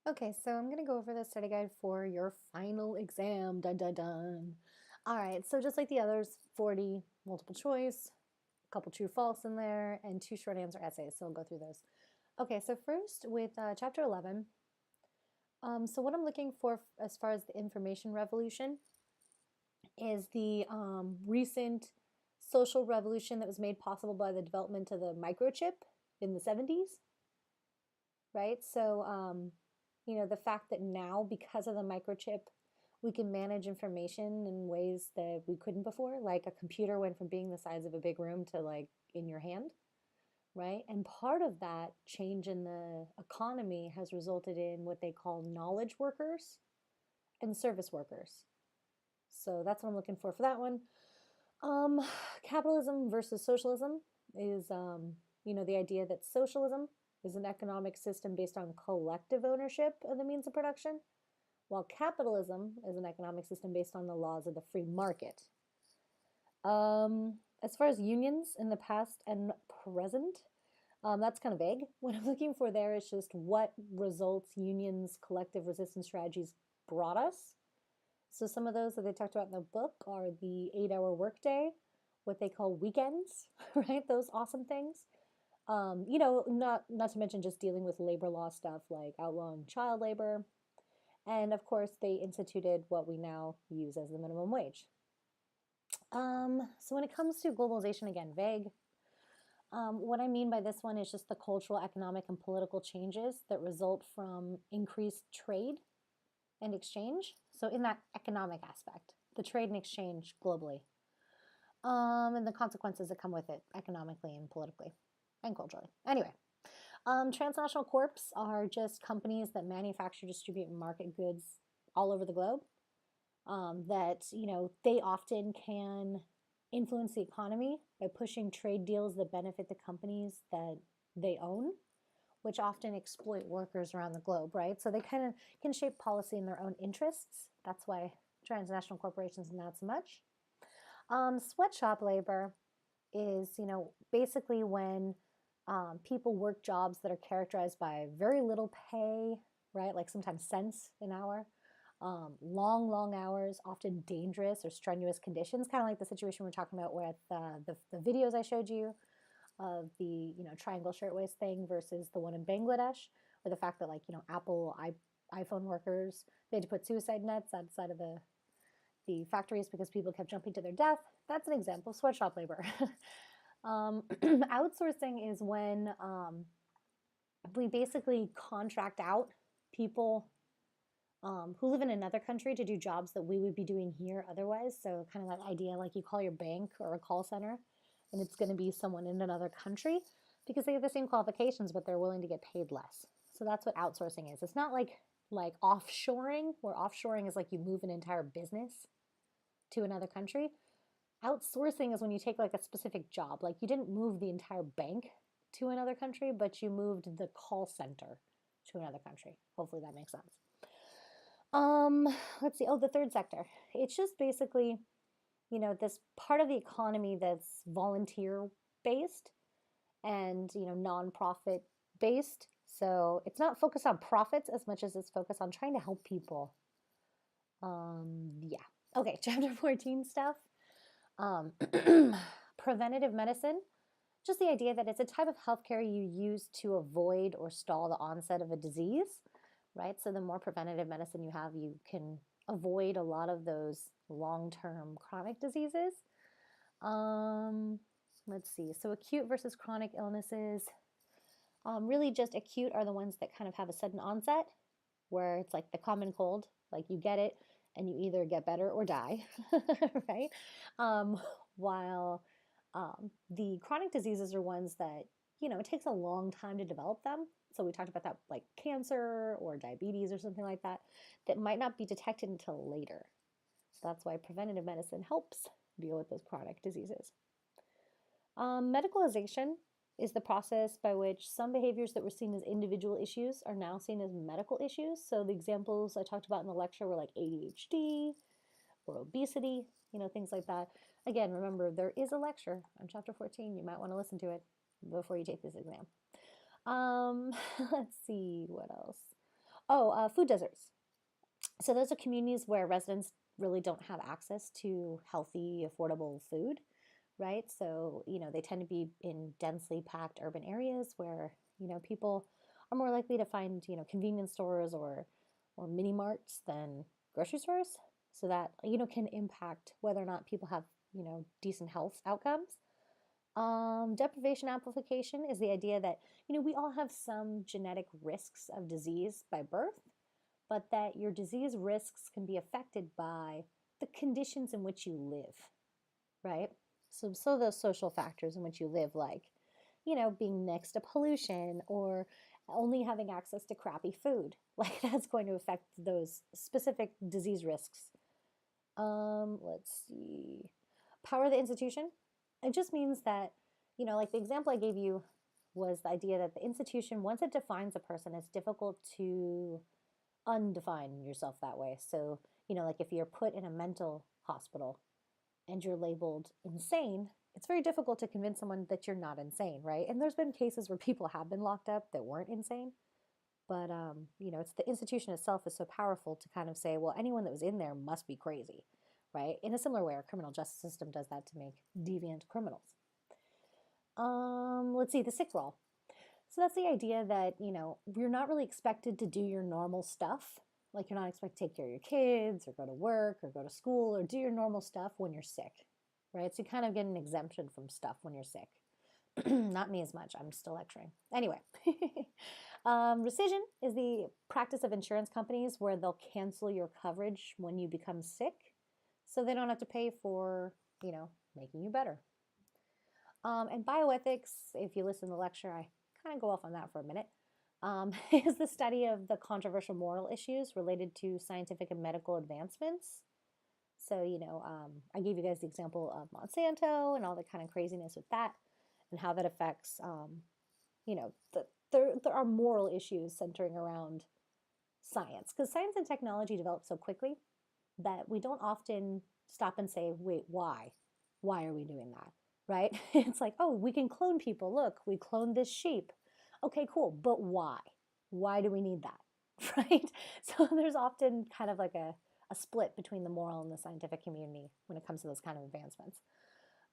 Okay, so I'm going to go over the study guide for your final exam. Dun dun dun. All right, so just like the others, 40 multiple choice, a couple true false in there, and two short answer essays. So I'll go through those. Okay, so first with chapter 11. So what I'm looking for as far as the information revolution is the recent social revolution that was made possible by the development of the microchip in the 70s, right? So, the fact that now, because of the microchip, we can manage information in ways that we couldn't before. Like a computer went from being the size of a big room to like in your hand, right? And part of that change in the economy has resulted in what they call knowledge workers and service workers. So that's what I'm looking for that one. Um, Capitalism versus socialism is, the idea that socialism is an economic system based on collective ownership of the means of production, while capitalism is an economic system based on the laws of the free market. As far as unions in the past and present, that's kind of vague. What I'm looking for there is just what results unions' collective resistance strategies brought us. So some of those that they talked about in the book are the 8-hour workday, what they call weekends, right? Those awesome things. Not to mention just dealing with labor law stuff like outlawing child labor. And of course, they instituted what we now use as the minimum wage. So when it comes to globalization, again, vague. What I mean by this one is just the cultural, economic, and political changes that result from increased trade and exchange. So in that economic aspect, the trade and exchange globally, and the consequences that come with it economically and politically and culturally. Anyway, transnational corps are just companies that manufacture, distribute, and market goods all over the globe. They often can influence the economy by pushing trade deals that benefit the companies that they own, which often exploit workers around the globe, right? So they kind of can shape policy in their own interests. That's why transnational corporations not so much. Sweatshop labor is, basically when people work jobs that are characterized by very little pay, right? Like sometimes cents an hour, long, long hours, often dangerous or strenuous conditions, kind of like the situation we're talking about with the videos I showed you of the triangle shirtwaist thing versus the one in Bangladesh, or the fact that Apple iPhone workers, they had to put suicide nets outside of the factories because people kept jumping to their death. That's an example of sweatshop labor. Outsourcing is when we basically contract out people who live in another country to do jobs that we would be doing here otherwise. So kind of that idea like you call your bank or a call center and it's going to be someone in another country because they have the same qualifications, but they're willing to get paid less. So that's what outsourcing is. It's not like offshoring, where offshoring is like you move an entire business to another country. Outsourcing is when you take like a specific job. Like you didn't move the entire bank to another country, but you moved the call center to another country. Hopefully that makes sense. Let's see. Oh, the third sector. It's just basically, this part of the economy that's volunteer based and, nonprofit based. So it's not focused on profits as much as it's focused on trying to help people. Yeah. Okay, chapter 14 stuff. Preventative medicine. Just the idea that it's a type of healthcare you use to avoid or stall the onset of a disease, right? So the more preventative medicine you have, you can avoid a lot of those long-term chronic diseases. Let's see. So acute versus chronic illnesses. Really just acute are the ones that kind of have a sudden onset, where it's like the common cold, like you get it and you either get better or die, right? While the chronic diseases are ones that, it takes a long time to develop them. So we talked about that, like cancer or diabetes or something like that, that might not be detected until later. So that's why preventative medicine helps deal with those chronic diseases. Medicalization is the process by which some behaviors that were seen as individual issues are now seen as medical issues. So the examples I talked about in the lecture were like ADHD or obesity, things like that. Again, remember, there is a lecture on chapter 14. You might want to listen to it before you take this exam. Let's see, what else? Oh, food deserts. So those are communities where residents really don't have access to healthy, affordable food, right? So, they tend to be in densely packed urban areas where, people are more likely to find, convenience stores or mini marts than grocery stores. So that, can impact whether or not people have, decent health outcomes. Deprivation amplification is the idea that, we all have some genetic risks of disease by birth, but that your disease risks can be affected by the conditions in which you live, right? So those social factors in which you live, like, being next to pollution or only having access to crappy food, like that's going to affect those specific disease risks. Let's see. Power of the institution. It just means that, like the example I gave you was the idea that the institution, once it defines a person, it's difficult to undefine yourself that way. So, like if you're put in a mental hospital and you're labeled insane, it's very difficult to convince someone that you're not insane, right? And there's been cases where people have been locked up that weren't insane. But, it's the institution itself is so powerful to kind of say, well, anyone that was in there must be crazy, right? In a similar way, our criminal justice system does that to make deviant criminals. Let's see, the sick role. So that's the idea that, you're not really expected to do your normal stuff. Like you're not expected to take care of your kids or go to work or go to school or do your normal stuff when you're sick, right? So you kind of get an exemption from stuff when you're sick. Not me as much. I'm still lecturing. Anyway, rescission is the practice of insurance companies where they'll cancel your coverage when you become sick so they don't have to pay for, making you better. And bioethics, if you listen to the lecture, I kind of go off on that for a minute, is the study of the controversial moral issues related to scientific and medical advancements. So, I gave you guys the example of Monsanto and all the kind of craziness with that and how that affects, there are moral issues centering around science because science and technology develop so quickly that we don't often stop and say, wait, why? Why are we doing that? Right? It's like, oh, we can clone people. Look, we cloned this sheep. Okay, cool. But why? Why do we need that? Right? So there's often kind of like a split between the moral and the scientific community when it comes to those kind of advancements.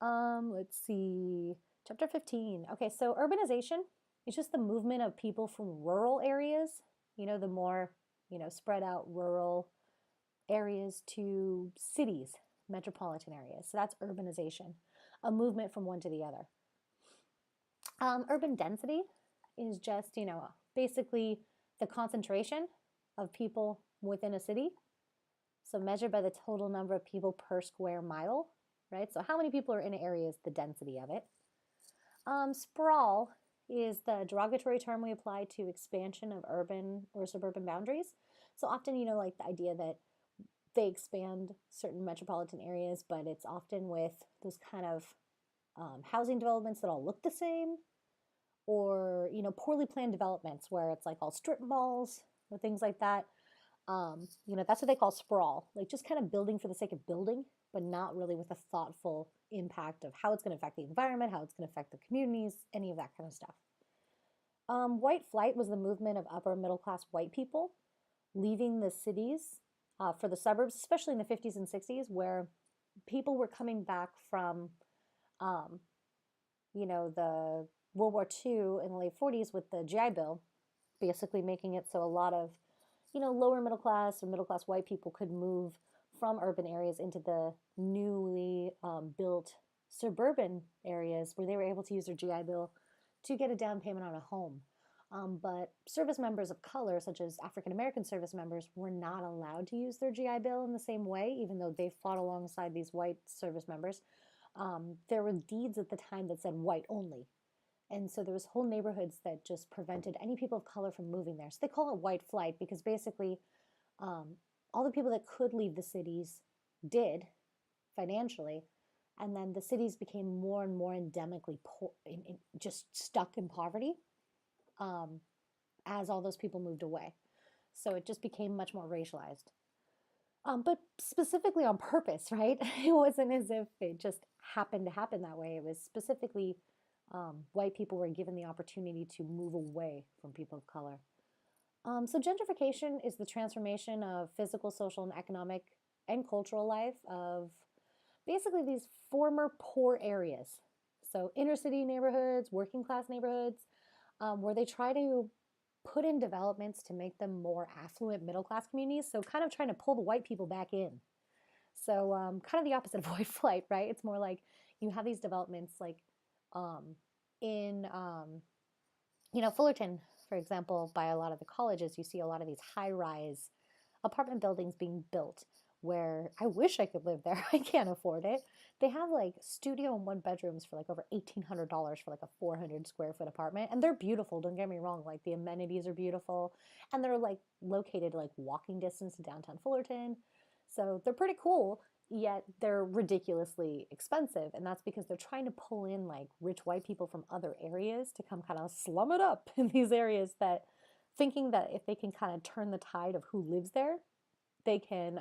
Let's see. Chapter 15. Okay, so urbanization is just the movement of people from rural areas, the more, spread out rural areas to cities, metropolitan areas. So that's urbanization, a movement from one to the other. Urban density is just, basically the concentration of people within a city. So measured by the total number of people per square mile, right? So how many people are in an area is the density of it. Sprawl is the derogatory term we apply to expansion of urban or suburban boundaries. So often, like the idea that they expand certain metropolitan areas, but it's often with those kind of housing developments that all look the same, or poorly planned developments where it's like all strip malls or things like that. That's what they call sprawl, like just kind of building for the sake of building, but not really with a thoughtful impact of how it's going to affect the environment, how it's going to affect the communities, any of that kind of stuff. White flight was the movement of upper middle class white people leaving the cities for the suburbs, especially in the 50s and 60s, where people were coming back from, the World War II in the late 40s with the GI Bill, basically making it so a lot of, lower middle class or middle class white people could move from urban areas into the newly built suburban areas where they were able to use their GI Bill to get a down payment on a home. But service members of color, such as African American service members, were not allowed to use their GI Bill in the same way, even though they fought alongside these white service members. There were deeds at the time that said white only. And so there was whole neighborhoods that just prevented any people of color from moving there. So they call it white flight because basically all the people that could leave the cities did financially. And then the cities became more and more endemically poor, just stuck in poverty as all those people moved away. So it just became much more racialized. But specifically on purpose, right? It wasn't as if it just happened to happen that way. It was specifically white people were given the opportunity to move away from people of color. So gentrification is the transformation of physical, social, and economic and cultural life of basically these former poor areas. So inner city neighborhoods, working class neighborhoods, where they try to put in developments to make them more affluent middle class communities. So kind of trying to pull the white people back in. So kind of the opposite of white flight, right? It's more like you have these developments like um, in Fullerton, for example, by a lot of the colleges, you see a lot of these high-rise apartment buildings being built where I wish I could live there. I can't afford it. They have like studio and one bedrooms for like over $1,800 for like a 400 square foot apartment. And they're beautiful, don't get me wrong. Like the amenities are beautiful and they're like located like walking distance to downtown Fullerton. So they're pretty cool, yet they're ridiculously expensive. And that's because they're trying to pull in like rich white people from other areas to come kind of slum it up in these areas that thinking that if they can kind of turn the tide of who lives there, they can,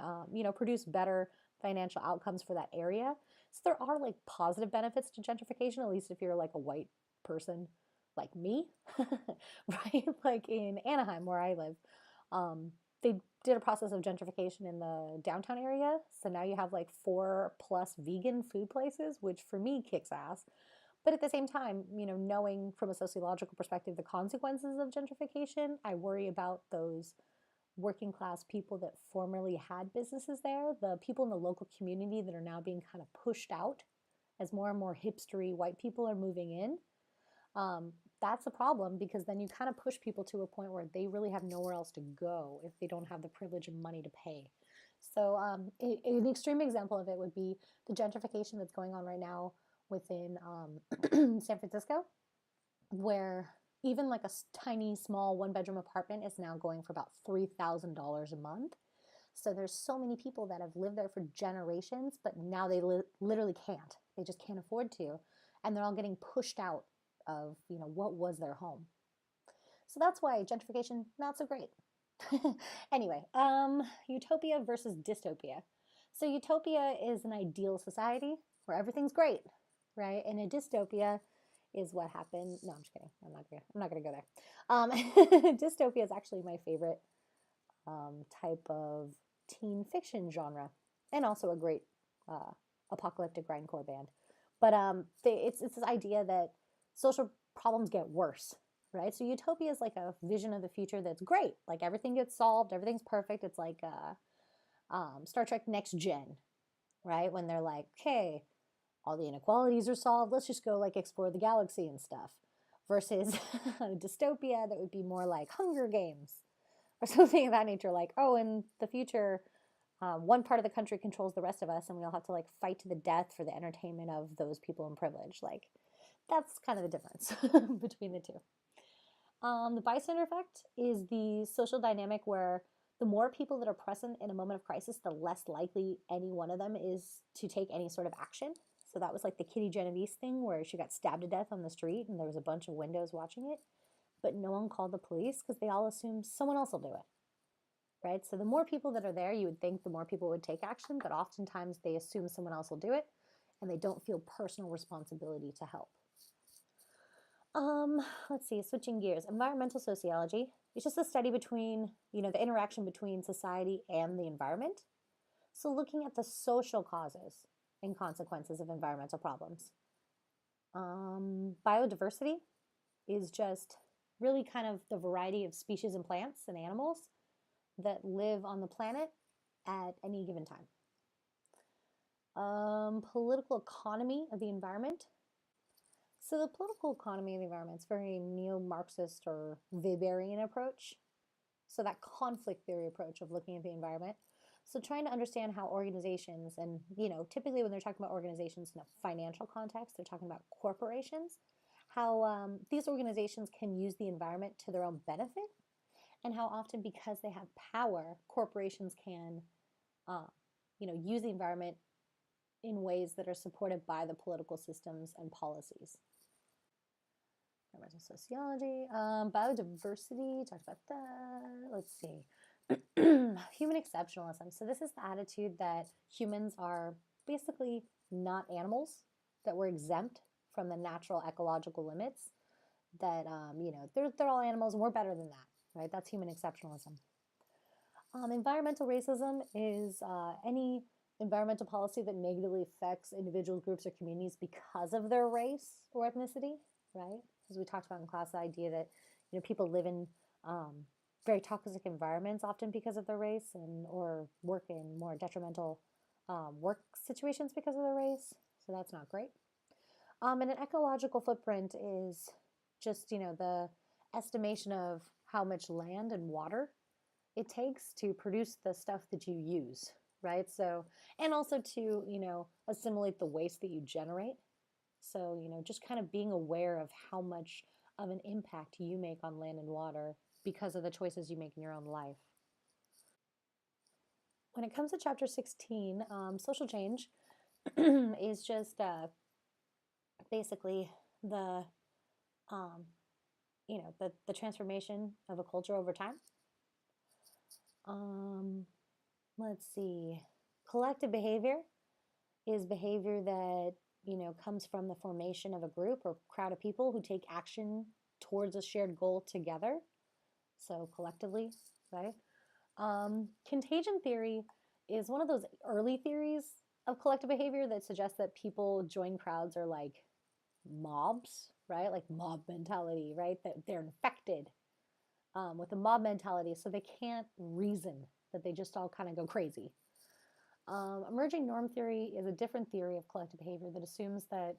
produce better financial outcomes for that area. So there are like positive benefits to gentrification, at least if you're like a white person like me, right? Like in Anaheim, where I live, they did a process of gentrification in the downtown area. So now you have like 4+ vegan food places, which for me kicks ass. But at the same time, knowing from a sociological perspective the consequences of gentrification, I worry about those working class people that formerly had businesses there, the people in the local community that are now being kind of pushed out as more and more hipstery white people are moving in. That's a problem because then you kind of push people to a point where they really have nowhere else to go if they don't have the privilege of money to pay. So an extreme example of it would be the gentrification that's going on right now within San Francisco, where even like a tiny small one-bedroom apartment is now going for about $3,000 a month. So there's so many people that have lived there for generations, but now they literally can't. They just can't afford to, and they're all getting pushed out of what was their home. So that's why gentrification not so great. Anyway, utopia versus dystopia. So utopia is an ideal society where everything's great, right? And a dystopia is what happened. No, I'm just kidding. I'm not gonna go there. Dystopia is actually my favorite type of teen fiction genre, and also a great apocalyptic grindcore band. But it's this idea that social problems get worse, right? So utopia is like a vision of the future that's great. Like everything gets solved, everything's perfect. It's like Star Trek Next Gen, right? When they're like, okay, all the inequalities are solved. Let's just go like explore the galaxy and stuff. Versus dystopia that would be more like Hunger Games or something of that nature. Like, oh, in the future, one part of the country controls the rest of us, and we all have to like fight to the death for the entertainment of those people in privilege. Like, that's kind of the difference between the two. The bystander effect is the social dynamic where the more people that are present in a moment of crisis, the less likely any one of them is to take any sort of action. So that was like the Kitty Genovese thing where she got stabbed to death on the street and there was a bunch of windows watching it, but no one called the police because they all assumed someone else will do it, right? So the more people that are there, you would think the more people would take action, but oftentimes they assume someone else will do it and they don't feel personal responsibility to help. Let's see, switching gears. Environmental sociology. It's just a study between, the interaction between society and the environment. So looking at the social causes and consequences of environmental problems. Biodiversity is just really kind of the variety of species and plants and animals that live on the planet at any given time. Political economy of the environment. So the political economy of the environment is very neo-Marxist or Weberian approach. So that conflict theory approach of looking at the environment. So trying to understand how organizations, and typically when they're talking about organizations in a financial context, they're talking about corporations, how these organizations can use the environment to their own benefit, and how often because they have power, corporations can, use the environment in ways that are supported by the political systems and policies. Environmental sociology, biodiversity, talked about that. Let's see. Human exceptionalism. So this is the attitude that humans are basically not animals, that we're exempt from the natural ecological limits, that, they're all animals and we're better than that, right? That's human exceptionalism. Environmental racism is any environmental policy that negatively affects individuals, groups, or communities because of their race or ethnicity, right? As we talked about in class, the idea that people live in very toxic environments often because of their race, or work in more detrimental work situations because of their race. So that's not great. And an ecological footprint is just the estimation of how much land and water it takes to produce the stuff that you use, right? So, and also to assimilate the waste that you generate. So, just kind of being aware of how much of an impact you make on land and water because of the choices you make in your own life. When it comes to chapter 16, social change is just basically the the transformation of a culture over time. Let's see. Collective behavior is behavior that comes from the formation of a group or crowd of people who take action towards a shared goal together. So collectively, right? Contagion theory is one of those early theories of collective behavior that suggests that people join crowds are like mobs, right? Like mob mentality, right? That they're infected with a mob mentality, so they can't reason, that they just all kind of go crazy. Emerging norm theory is a different theory of collective behavior that assumes that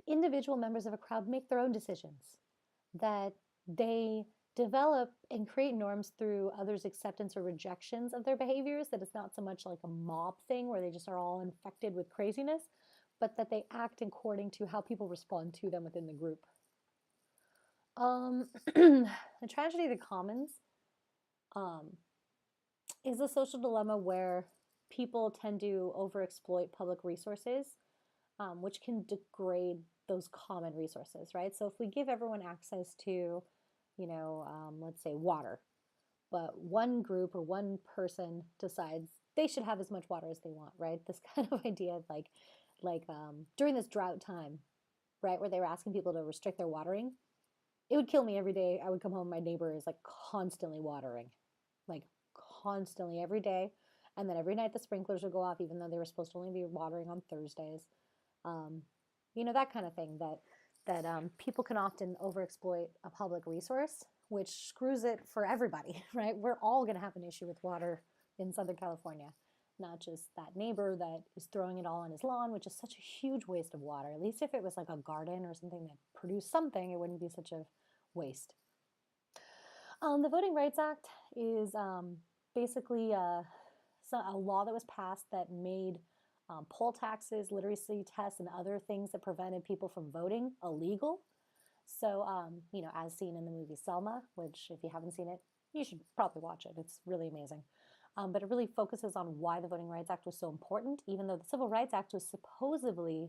individual members of a crowd make their own decisions, that they develop and create norms through others' acceptance or rejections of their behaviors, that it's not so much like a mob thing where they just are all infected with craziness, but that they act according to how people respond to them within the group. The tragedy of the commons is a social dilemma where people tend to overexploit public resources, which can degrade those common resources, right? So if we give everyone access to, let's say water, but one group or one person decides they should have as much water as they want, right? This kind of idea of like during this drought time, right, where they were asking people to restrict their watering, it would kill me every day. I would come home, my neighbor is like constantly watering, like constantly every day. And then every night the sprinklers would go off, even though they were supposed to only be watering on Thursdays. That kind of thing, that people can often overexploit a public resource, which screws it for everybody, right? We're all going to have an issue with water in Southern California, not just that neighbor that is throwing it all on his lawn, which is such a huge waste of water. At least if it was like a garden or something that produced something, it wouldn't be such a waste. The Voting Rights Act is basically a law that was passed that made poll taxes, literacy tests, and other things that prevented people from voting illegal. So, as seen in the movie Selma, which if you haven't seen it, you should probably watch it. It's really amazing. But it really focuses on why the Voting Rights Act was so important, even though the Civil Rights Act was supposedly,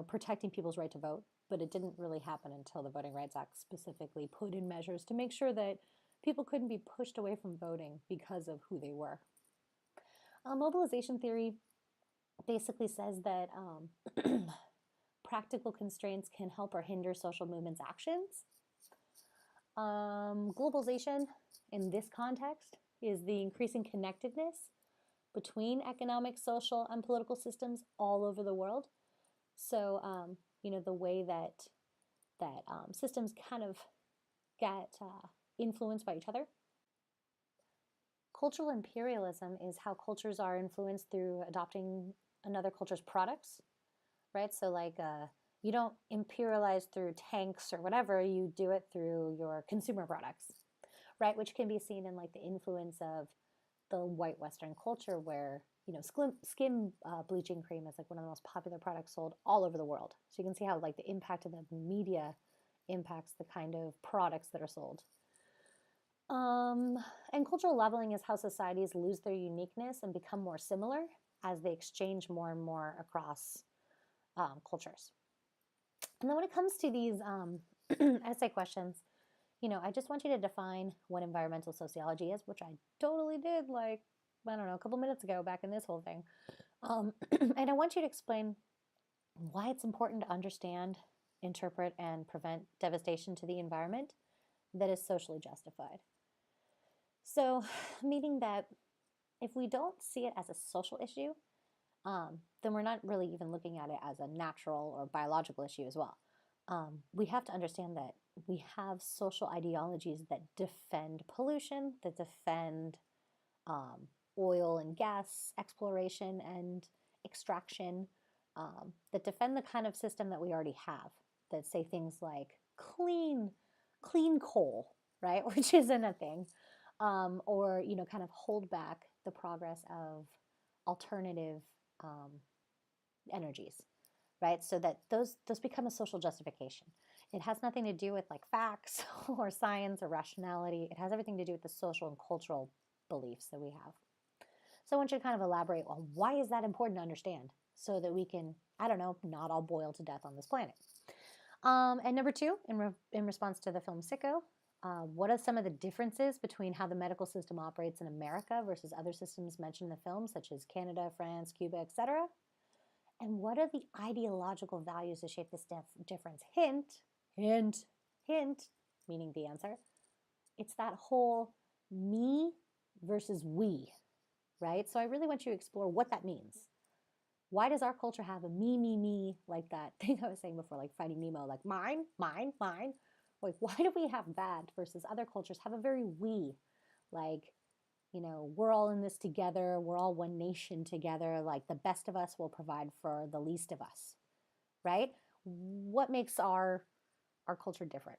protecting people's right to vote. But it didn't really happen until the Voting Rights Act specifically put in measures to make sure that people couldn't be pushed away from voting because of who they were. Mobilization theory basically says that practical constraints can help or hinder social movements' actions. Globalization, in this context, is the increasing connectedness between economic, social, and political systems all over the world. So, the way that systems kind of get influenced by each other. Cultural imperialism is how cultures are influenced through adopting another culture's products, right? So you don't imperialize through tanks or whatever, you do it through your consumer products, right? Which can be seen in like the influence of the white Western culture where, skin bleaching cream is like one of the most popular products sold all over the world. So you can see how like the impact of the media impacts the kind of products that are sold. And cultural leveling is how societies lose their uniqueness and become more similar as they exchange more and more across cultures. And then when it comes to these essay questions, I just want you to define what environmental sociology is, which I totally did a couple minutes ago back in this whole thing. And I want you to explain why it's important to understand, interpret, and prevent devastation to the environment that is socially justified. So, meaning that if we don't see it as a social issue, then we're not really even looking at it as a natural or biological issue as well. We have to understand that we have social ideologies that defend pollution, that defend um, oil and gas exploration and extraction, that defend the kind of system that we already have, that say things like clean coal, right, which isn't a thing, or kind of hold back the progress of alternative um, energies, right? So that those become a social justification. It has nothing to do with like facts or science or rationality. It has everything to do with the social and cultural beliefs that we have. So I want you to kind of elaborate on why is that important to understand so that we can, I don't know, not all boil to death on this planet. And number two, in response to the film Sicko, what are some of the differences between how the medical system operates in America versus other systems mentioned in the film, such as Canada, France, Cuba, etc.? And what are the ideological values that shape this difference? Hint, meaning the answer. It's that whole me versus we, right? So I really want you to explore what that means. Why does our culture have a me, like that thing I was saying before, like Finding Nemo, like mine? Like, why do we have that versus other cultures have a very we, like, we're all in this together. We're all one nation together. Like the best of us will provide for the least of us, right? What makes our culture different?